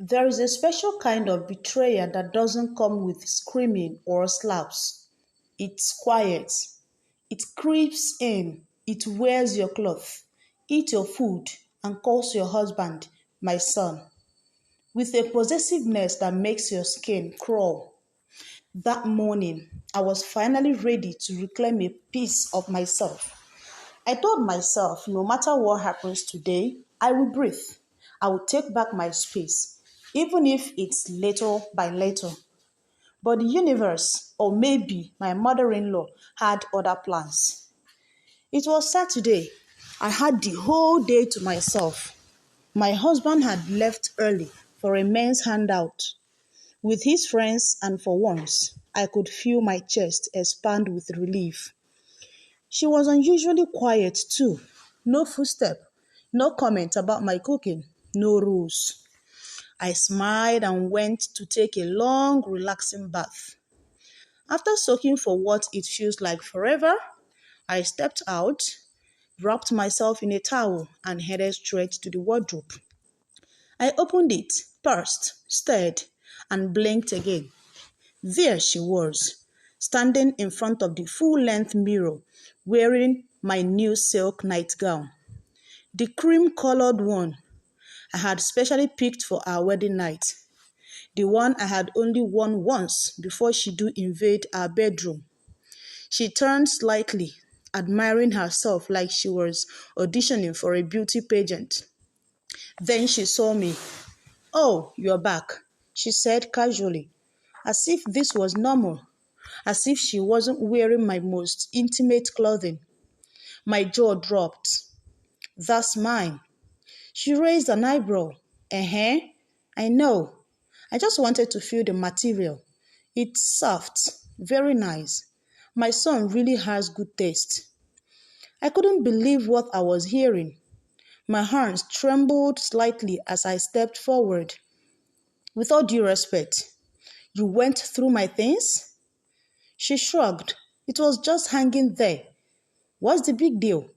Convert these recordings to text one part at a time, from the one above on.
There is a special kind of betrayal that doesn't come with screaming or slaps. It's quiet. It creeps in. It wears your clothes, eats your food, and calls your husband my son with a possessiveness that makes your skin crawl. That morning, I was finally ready to reclaim a piece of myself. I told myself, no matter what happens today, I will breathe. I will take back my space, even if it's little by little. But the universe, or maybe my mother in law, had other plans. It was Saturday. I had the whole day to myself. My husband had left early for a men's handout with his friends, and for once, I could feel my chest expand with relief. She was unusually quiet too. No footstep, no comment about my cooking, no rules. I smiled and went to take a long, relaxing bath. After soaking for what it feels like forever, I stepped out, wrapped myself in a towel, and headed straight to the wardrobe. I opened it, paused, stared, and blinked again. There she was, standing in front of the full-length mirror, wearing my new silk nightgown. The cream-colored one I had specially picked for our wedding night. The one I had only worn once before she do invade our bedroom. She turned slightly, admiring herself like she was auditioning for a beauty pageant. Then she saw me. "Oh, you're back," she said casually, as if this was normal, as if she wasn't wearing my most intimate clothing. My jaw dropped. "That's mine." She raised an eyebrow. "Uh-huh, I know. I just wanted to feel the material. It's soft, very nice. My son really has good taste." I couldn't believe what I was hearing. My hands trembled slightly as I stepped forward. "With all due respect, you went through my things?" She shrugged. "It was just hanging there. What's the big deal?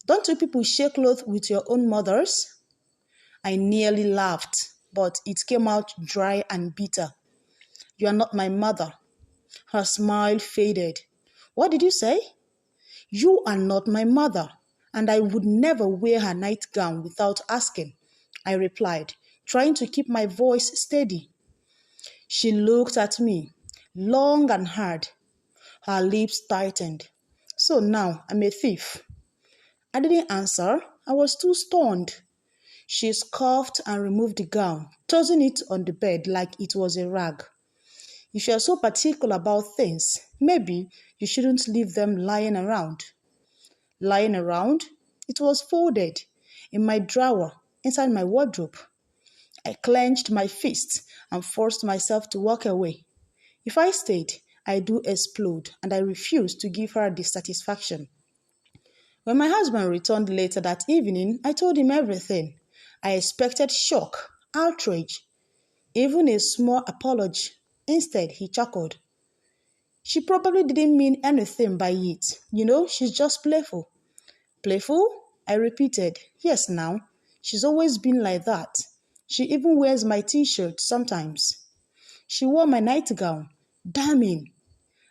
Don't you people share clothes with your own mothers?" I nearly laughed, but it came out dry and bitter. "You are not my mother." Her smile faded. "What did you say?" "You are not my mother, and I would never wear her nightgown without asking," I replied, trying to keep my voice steady. She looked at me, long and hard. Her lips tightened. "So now I'm a thief." I didn't answer. I was too stunned. She scoffed and removed the gown, tossing it on the bed like it was a rag. "If you're so particular about things, maybe you shouldn't leave them lying around." Lying around? It was folded in my drawer inside my wardrobe. I clenched my fist and forced myself to walk away. If I stayed, I do explode, and I refused to give her the satisfaction. When my husband returned later that evening, I told him everything. I expected shock, outrage, even a small apology. Instead, he chuckled. "She probably didn't mean anything by it. She's just playful." "Playful?" I repeated. "Yes, now. She's always been like that. She even wears my t-shirt sometimes." "She wore my nightgown." "Damning!"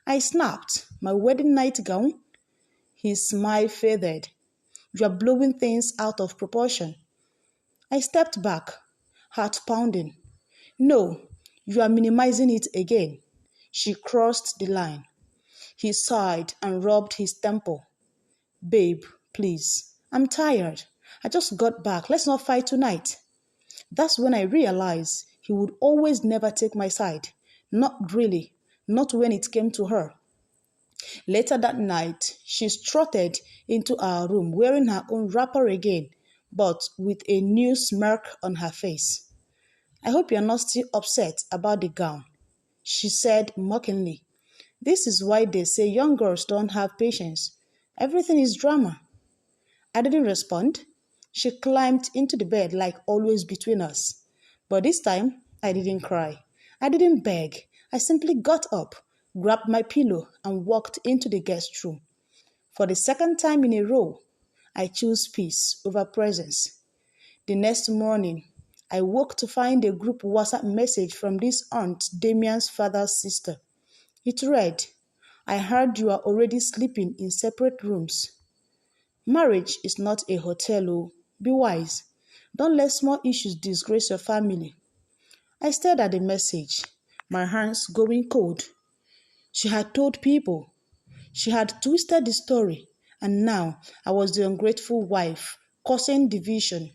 I snapped. "My wedding nightgown?" His smile faded. "You are blowing things out of proportion." I stepped back, heart pounding. "No, you are minimizing it again." She crossed the line. He sighed and rubbed his temple. "Babe, please. I'm tired. I just got back. Let's not fight tonight." That's when I realized he would always never take my side. Not really. Not when it came to her. Later that night, she strutted into our room wearing her own wrapper again, but with a new smirk on her face. "I hope you're not still upset about the gown," she said mockingly. "This is why they say young girls don't have patience. Everything is drama." I didn't respond. She climbed into the bed like always between us. But this time, I didn't cry. I didn't beg. I simply got up, grabbed my pillow, and walked into the guest room. For the second time in a row, I chose peace over presence. The next morning, I woke to find a group WhatsApp message from this aunt, Damien's father's sister. It read, I heard you are already sleeping in separate rooms. Marriage is not a hotel, oh. Be wise. Don't let small issues disgrace your family. I stared at the message, my hands going cold. She had told people. She had twisted the story, and now I was the ungrateful wife, causing division.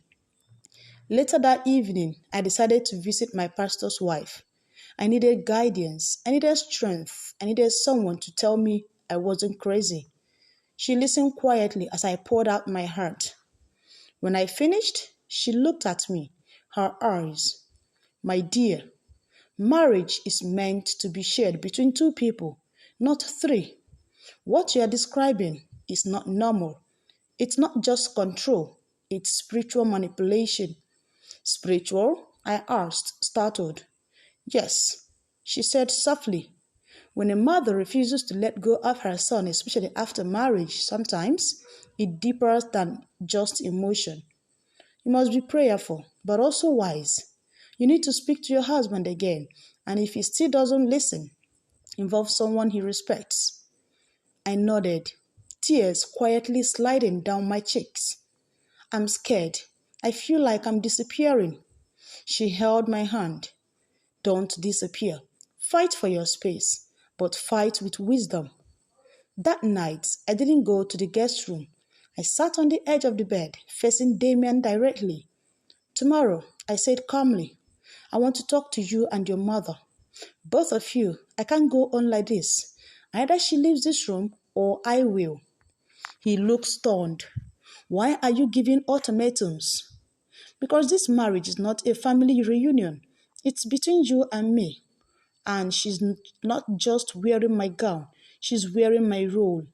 Later that evening, I decided to visit my pastor's wife. I needed guidance, I needed strength, I needed someone to tell me I wasn't crazy. She listened quietly as I poured out my heart. When I finished, she looked at me, her eyes. My dear, marriage is meant to be shared between two people, not three. What you are describing is not normal. It's not just control, it's spiritual manipulation. Spiritual? I asked, startled. Yes, she said softly. When a mother refuses to let go of her son, especially after marriage, sometimes it deeper than just emotion. You must be prayerful, but also wise. You need to speak to your husband again, and if he still doesn't listen, involve someone he respects. I nodded, tears quietly sliding down my cheeks. I'm scared. I feel like I'm disappearing. She held my hand. Don't disappear. Fight for your space, but fight with wisdom. That night, I didn't go to the guest room. I sat on the edge of the bed, facing Damien directly. Tomorrow, I said calmly, I want to talk to you and your mother. Both of you, I can't go on like this. Either she leaves this room or I will. He looked stunned. Why are you giving ultimatums? Because this marriage is not a family reunion. It's between you and me. And she's not just wearing my gown, she's wearing my role.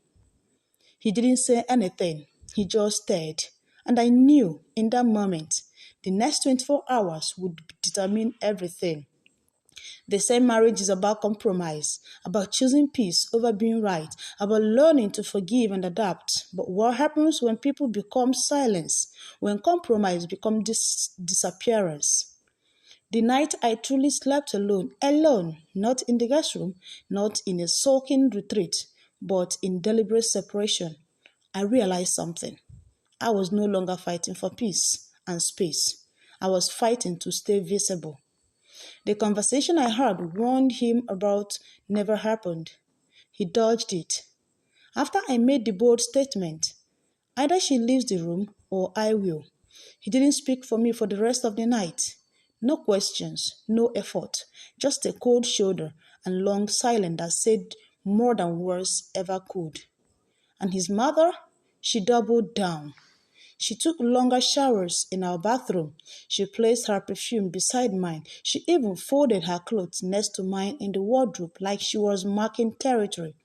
He didn't say anything, he just stared. And I knew in that moment the next 24 hours would determine everything. They say marriage is about compromise, about choosing peace over being right, about learning to forgive and adapt. But what happens when people become silence, when compromise becomes disappearance? The night I truly slept alone, alone, not in the guest room, not in a sulking retreat, but in deliberate separation, I realized something. I was no longer fighting for peace and space. I was fighting to stay visible. The conversation I had warned him about never happened. He dodged it. After I made the bold statement, either she leaves the room or I will. He didn't speak for me for the rest of the night. No questions, no effort, just a cold shoulder and long silence that said more than words ever could. And his mother? She doubled down. She took longer showers in our bathroom. She placed her perfume beside mine. She even folded her clothes next to mine in the wardrobe like she was marking territory.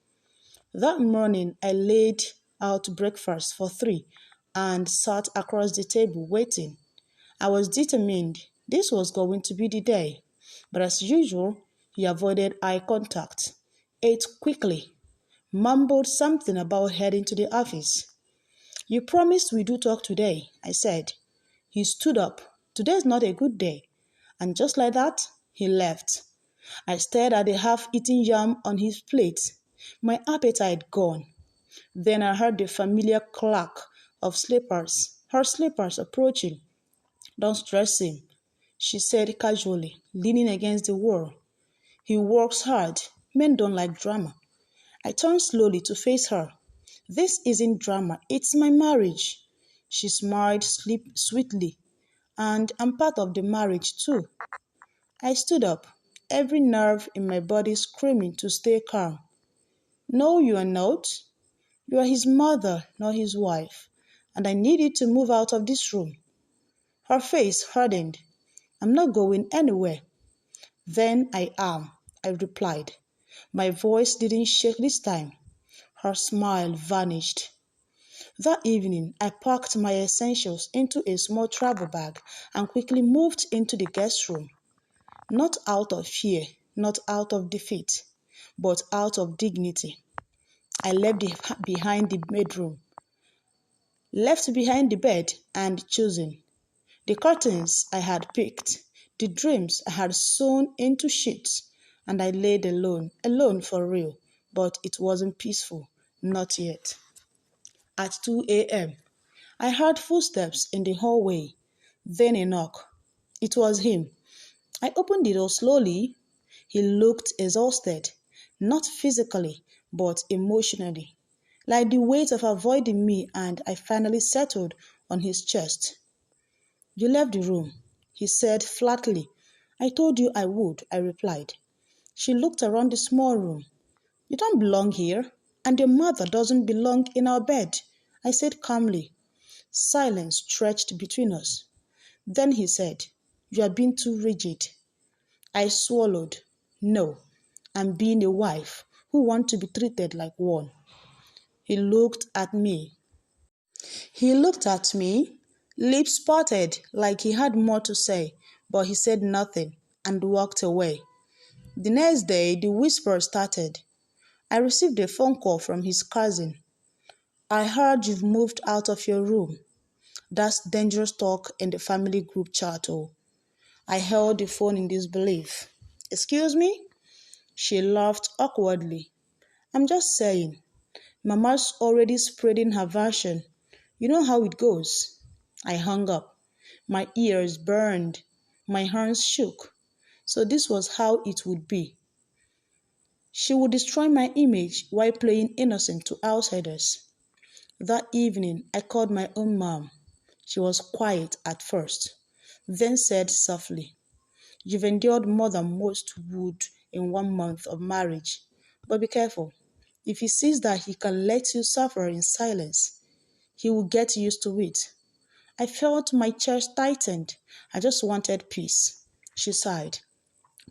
That morning, I laid out breakfast for three and sat across the table waiting. I was determined this was going to be the day. But as usual, he avoided eye contact, ate quickly, mumbled something about heading to the office. You promised we do talk today, I said. He stood up. Today's not a good day. And just like that, he left. I stared at the half-eaten yam on his plate, my appetite gone. Then I heard the familiar clack of slippers, her slippers approaching. Don't stress him, she said casually, leaning against the wall. He works hard. Men don't like drama. I turned slowly to face her. This isn't drama, it's my marriage. She smiled sweetly. And I'm part of the marriage too. I stood up, every nerve in my body screaming to stay calm. No, you are not. You are his mother, not his wife. And I need you to move out of this room. Her face hardened. I'm not going anywhere. Then I am, I replied. My voice didn't shake this time. Her smile vanished. That evening, I packed my essentials into a small travel bag and quickly moved into the guest room. Not out of fear, not out of defeat, but out of dignity. I left behind the bed and chosen. The curtains I had picked, the dreams I had sewn into sheets, and I laid alone, alone for real, but it wasn't peaceful, not yet. At 2 a.m., I heard footsteps in the hallway, then a knock. It was him. I opened the door slowly. He looked exhausted, not physically, but emotionally, like the weight of avoiding me, and I finally settled on his chest. You left the room, he said flatly. I told you I would, I replied. She looked around the small room. You don't belong here, and your mother doesn't belong in our bed, I said calmly. Silence stretched between us. Then he said, You are being too rigid. I swallowed. No, I'm being a wife who wants to be treated like one. He looked at me. He looked at me, lips parted like he had more to say, but he said nothing and walked away. The next day, the whisper started. I received a phone call from his cousin. I heard you've moved out of your room. That's dangerous talk in the family group chat. Oh. I held the phone in disbelief. Excuse me? She laughed awkwardly. I'm just saying. Mama's already spreading her version. You know how it goes. I hung up. My ears burned. My hands shook. So this was how it would be. She would destroy my image while playing innocent to outsiders. That evening, I called my own mom. She was quiet at first, then said softly, You've endured more than most would in 1 month of marriage. But be careful. If he sees that he can let you suffer in silence, he will get used to it. I felt my chest tightened. I just wanted peace. She sighed.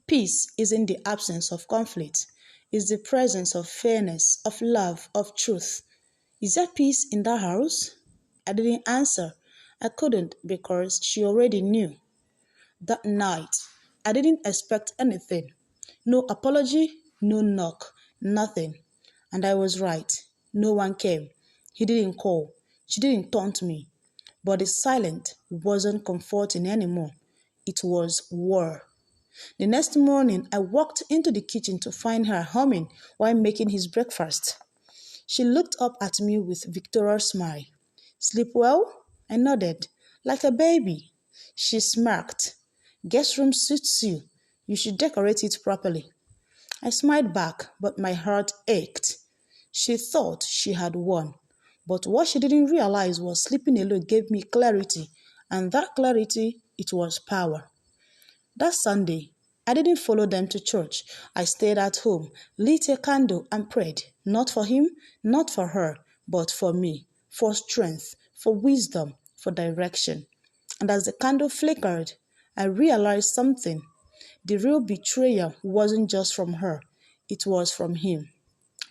Peace isn't the absence of conflict. It's the presence of fairness, of love, of truth. Is there peace in that house? I didn't answer. I couldn't because she already knew. That night, I didn't expect anything. No apology, no knock, nothing. And I was right. No one came. He didn't call. She didn't taunt me. But the silence wasn't comforting anymore. It was war. The next morning, I walked into the kitchen to find her humming while making his breakfast. She looked up at me with Victoria's smile. Sleep well? I nodded, like a baby. She smirked. Guest room suits you. You should decorate it properly. I smiled back, but my heart ached. She thought she had won. But what she didn't realize was sleeping alone gave me clarity, and that clarity, it was power. That Sunday, I didn't follow them to church. I stayed at home, lit a candle, and prayed, not for him, not for her, but for me, for strength, for wisdom, for direction. And as the candle flickered, I realized something. The real betrayal wasn't just from her, it was from him.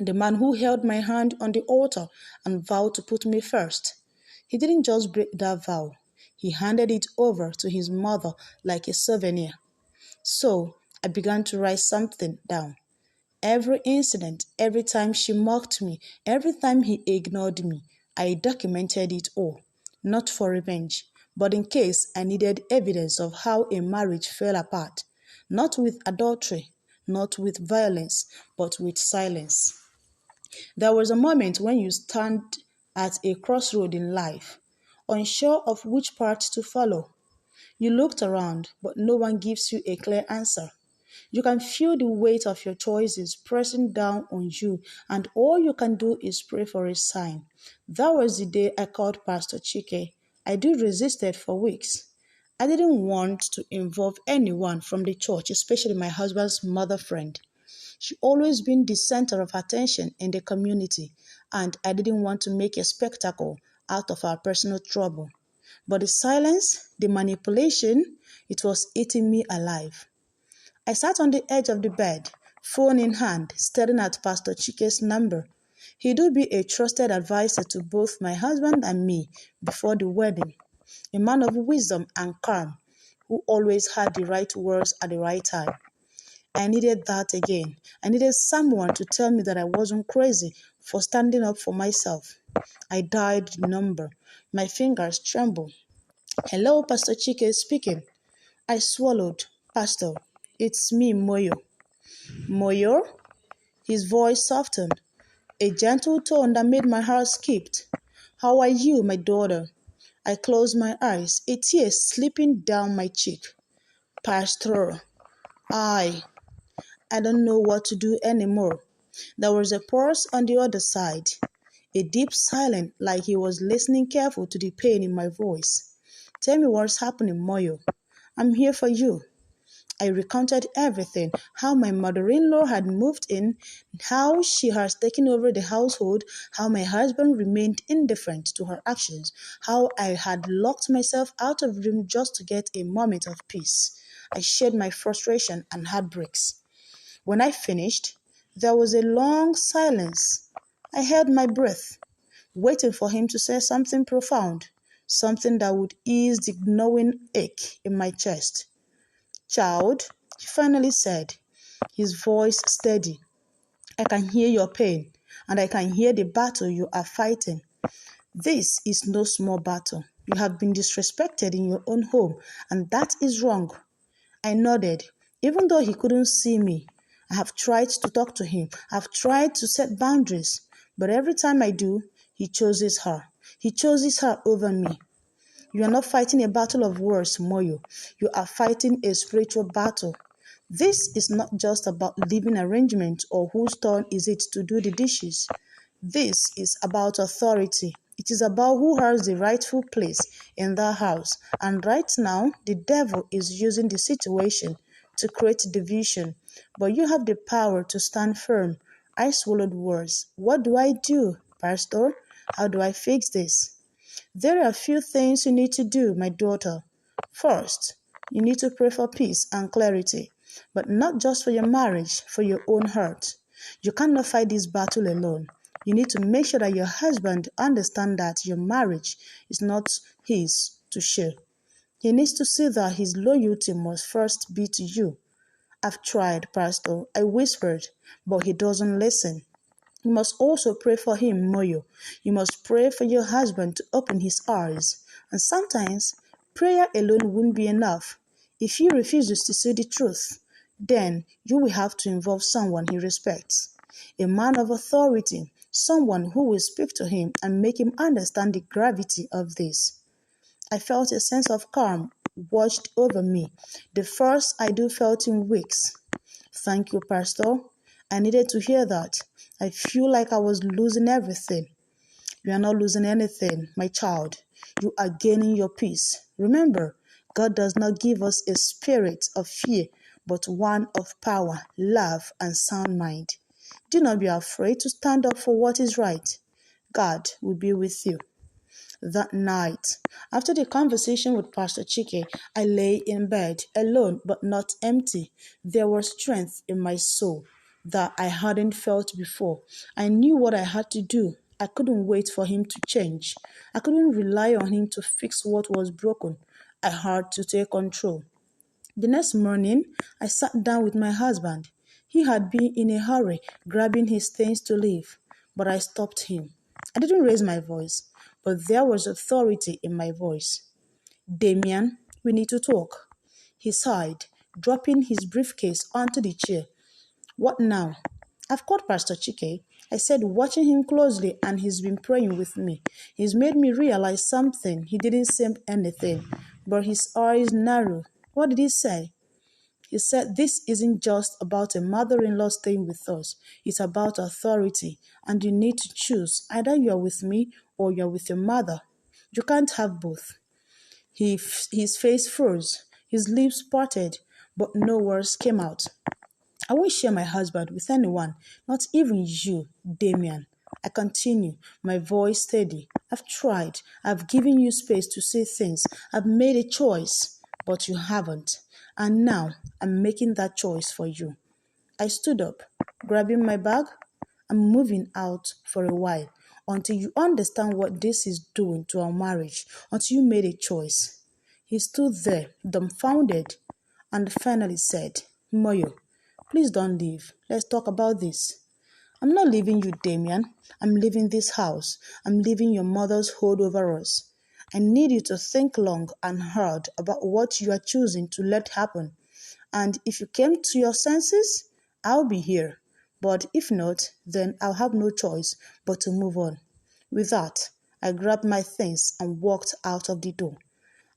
The man who held my hand on the altar and vowed to put me first. He didn't just break that vow, he handed it over to his mother like a souvenir. So I began to write something down. Every incident, every time she mocked me, every time he ignored me, I documented it all. Not for revenge, but in case I needed evidence of how a marriage fell apart. Not with adultery, not with violence, but with silence. There was a moment when you stand at a crossroad in life, unsure of which path to follow. You looked around, but no one gives you a clear answer. You can feel the weight of your choices pressing down on you, and all you can do is pray for a sign. That was the day I called Pastor Chike. I did resisted for weeks. I didn't want to involve anyone from the church, especially my husband's mother friend. She always been the center of attention in the community, and I didn't want to make a spectacle out of our personal trouble. But the silence, the manipulation, it was eating me alive. I sat on the edge of the bed, phone in hand, staring at Pastor Chike's number. He would be a trusted advisor to both my husband and me before the wedding. A man of wisdom and calm, who always had the right words at the right time. I needed that again. I needed someone to tell me that I wasn't crazy for standing up for myself. I dialed the number. My fingers trembled. Hello, Pastor Chike speaking. I swallowed. Pastor, it's me, Moyo. Moyo? His voice softened, a gentle tone that made my heart skip. How are you, my daughter? I closed my eyes, a tear slipping down my cheek. Pastor, I, I don't know what to do anymore. There was a pause on the other side, a deep silence like he was listening careful to the pain in my voice. Tell me what's happening, Moyo. I'm here for you. I recounted everything, how my mother-in-law had moved in, how she has taken over the household, how my husband remained indifferent to her actions, how I had locked myself out of the room just to get a moment of peace. I shared my frustration and heartbreaks. When I finished, there was a long silence. I held my breath, waiting for him to say something profound, something that would ease the gnawing ache in my chest. Child, he finally said, his voice steady. I can hear your pain, and I can hear the battle you are fighting. This is no small battle. You have been disrespected in your own home, and that is wrong. I nodded, even though he couldn't see me. I have tried to talk to him. I've tried to set boundaries, but every time I do, he chooses her. He chooses her over me. You are not fighting a battle of words, Moyo. You are fighting a spiritual battle. This is not just about living arrangement or whose turn is it to do the dishes. This is about authority. It is about who has the rightful place in that house. And right now, the devil is using the situation to create division. But you have the power to stand firm. I swallowed words. What do I do, Pastor? How do I fix this? There are a few things you need to do, my daughter. First, you need to pray for peace and clarity, but not just for your marriage, for your own heart. You cannot fight this battle alone. You need to make sure that your husband understands that your marriage is not his to share. He needs to see that his loyalty must first be to you. I've tried, Pastor, I whispered, but he doesn't listen. You must also pray for him, Moyo. You must pray for your husband to open his eyes. And sometimes, prayer alone won't be enough. If he refuses to see the truth, then you will have to involve someone he respects. A man of authority, someone who will speak to him and make him understand the gravity of this. I felt a sense of calm washed over me, the first I do felt in weeks. Thank you, Pastor. I needed to hear that. I feel like I was losing everything. You are not losing anything, my child. You are gaining your peace. Remember, God does not give us a spirit of fear, but one of power, love, and sound mind. Do not be afraid to stand up for what is right. God will be with you. That night, after the conversation with Pastor Chike, I lay in bed, alone but not empty. There was strength in my soul that I hadn't felt before. I knew what I had to do. I couldn't wait for him to change. I couldn't rely on him to fix what was broken. I had to take control. The next morning, I sat down with my husband. He had been in a hurry, grabbing his things to leave, but I stopped him. I didn't raise my voice, but there was authority in my voice. Damien, we need to talk. He sighed, dropping his briefcase onto the chair. What now? I've called Pastor Chike. I said, watching him closely, and he's been praying with me. He's made me realize something. He didn't say anything, but his eyes narrowed. What did he say? He said, this isn't just about a mother-in-law staying with us. It's about authority, and you need to choose. Either you're with me or you're with your mother. You can't have both. His face froze, his lips parted, but no words came out. I won't share my husband with anyone, not even you, Damien. I continue, my voice steady. I've tried. I've given you space to say things. I've made a choice, but you haven't. And now I'm making that choice for you. I stood up, grabbing my bag. I'm moving out for a while until you understand what this is doing to our marriage, until you made a choice. He stood there, dumbfounded, and finally said, Moyo, please don't leave. Let's talk about this. I'm not leaving you, Damien. I'm leaving this house. I'm leaving your mother's hold over us. I need you to think long and hard about what you are choosing to let happen. And if you came to your senses, I'll be here. But if not, then I'll have no choice but to move on. With that, I grabbed my things and walked out of the door.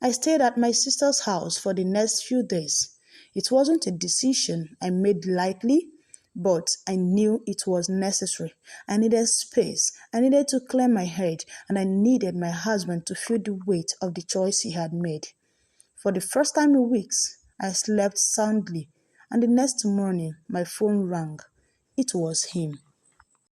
I stayed at my sister's house for the next few days. It wasn't a decision I made lightly, but I knew it was necessary. I needed space, I needed to clear my head, and I needed my husband to feel the weight of the choice he had made. For the first time in weeks, I slept soundly, and the next morning my phone rang. It was him.